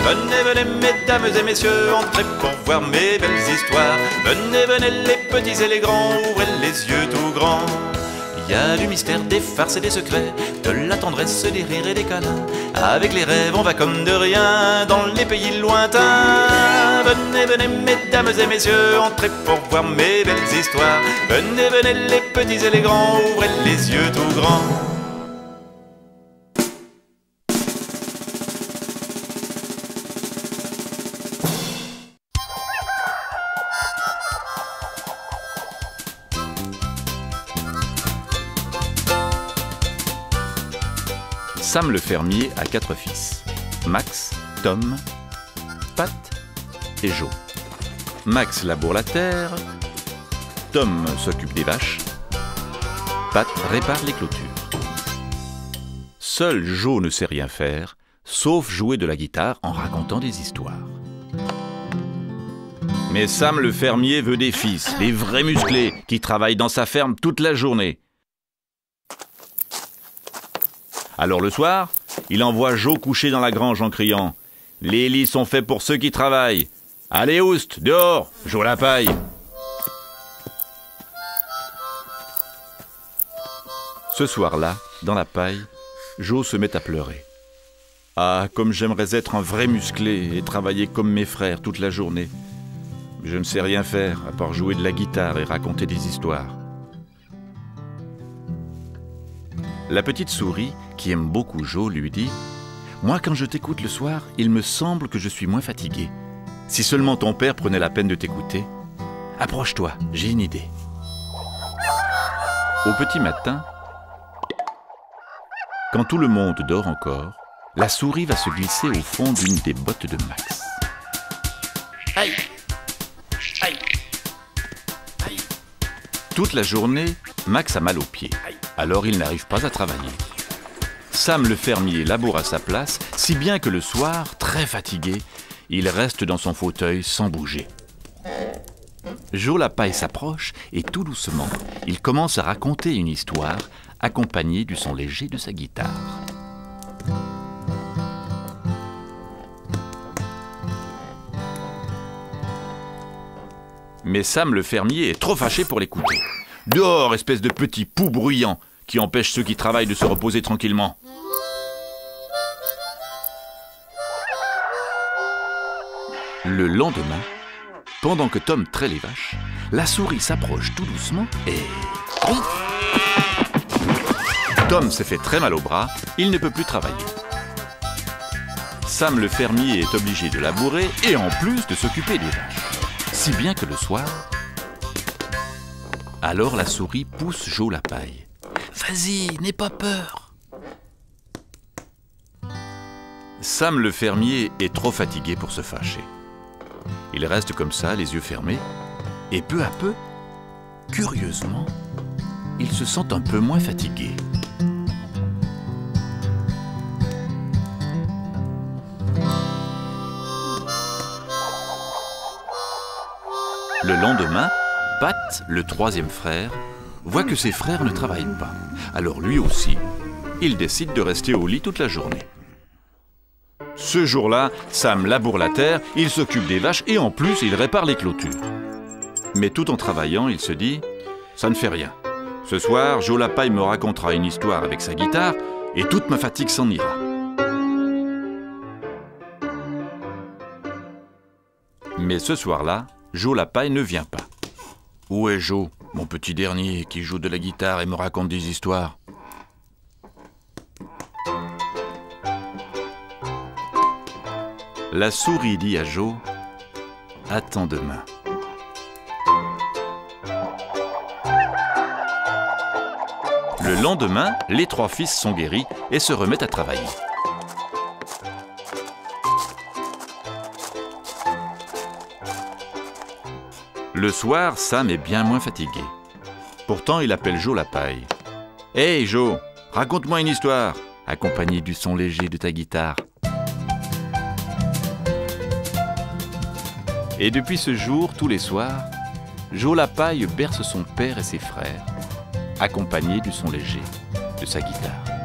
Venez, venez, mesdames et messieurs, entrez pour voir mes belles histoires. Venez, venez, les petits et les grands, ouvrez les yeux tout grands. Il y a du mystère, des farces et des secrets, de la tendresse, des rires et des câlins. Avec les rêves, on va comme de rien dans les pays lointains. Venez, venez, mesdames et messieurs, entrez pour voir mes belles histoires. Venez, venez, les petits et les grands, ouvrez les yeux tout grands. Sam le fermier a 4 fils, Max, Tom, Pat et Joe. Max laboure la terre, Tom s'occupe des vaches, Pat répare les clôtures. Seul Joe ne sait rien faire, sauf jouer de la guitare en racontant des histoires. Mais Sam le fermier veut des fils, des vrais musclés, qui travaillent dans sa ferme toute la journée. Alors le soir, il envoie Joe coucher dans la grange en criant « Les lits sont faits pour ceux qui travaillent. Allez, oust, dehors, Joe la paille !» Ce soir-là, dans la paille, Joe se met à pleurer. « Ah, comme j'aimerais être un vrai musclé et travailler comme mes frères toute la journée. Mais je ne sais rien faire à part jouer de la guitare et raconter des histoires. » La petite souris, qui aime beaucoup Joe, lui dit « Moi, quand je t'écoute le soir, il me semble que je suis moins fatigué. Si seulement ton père prenait la peine de t'écouter. Approche-toi, j'ai une idée. » Au petit matin, quand tout le monde dort encore, la souris va se glisser au fond d'une des bottes de Max. Aïe! Aïe! Aïe! Toute la journée, Max a mal aux pieds. Alors il n'arrive pas à travailler. Sam le fermier laboure à sa place, si bien que le soir, très fatigué, il reste dans son fauteuil sans bouger. Joe la paille s'approche et tout doucement, il commence à raconter une histoire accompagnée du son léger de sa guitare. Mais Sam le fermier est trop fâché pour l'écouter. « Dehors, espèce de petit pou bruyant qui empêche ceux qui travaillent de se reposer tranquillement. » Le lendemain, pendant que Tom traite les vaches, la souris s'approche tout doucement et... Tom s'est fait très mal au bras, il ne peut plus travailler. Sam le fermier est obligé de labourer et en plus de s'occuper des vaches. Si bien que le soir... Alors la souris pousse Joe la paille. « Vas-y, n'aie pas peur !» Sam le fermier est trop fatigué pour se fâcher. Il reste comme ça, les yeux fermés, et peu à peu, curieusement, il se sent un peu moins fatigué. Le lendemain, Pat, le troisième frère, voit que ses frères ne travaillent pas. Alors lui aussi, il décide de rester au lit toute la journée. Ce jour-là, Sam laboure la terre, il s'occupe des vaches et en plus, il répare les clôtures. Mais tout en travaillant, il se dit « Ça ne fait rien. Ce soir, Joe la paille me racontera une histoire avec sa guitare et toute ma fatigue s'en ira. » Mais ce soir-là, Joe la paille ne vient pas. Où est Joe, mon petit dernier, qui joue de la guitare et me raconte des histoires? La souris dit à Joe, « Attends demain. » Le lendemain, les 3 fils sont guéris et se remettent à travailler. Le soir, Sam est bien moins fatigué. Pourtant, il appelle Joe la paille. « Hey Joe, raconte-moi une histoire, accompagnée du son léger de ta guitare. » Et depuis ce jour, tous les soirs, Joe la paille berce son père et ses frères, accompagné du son léger de sa guitare.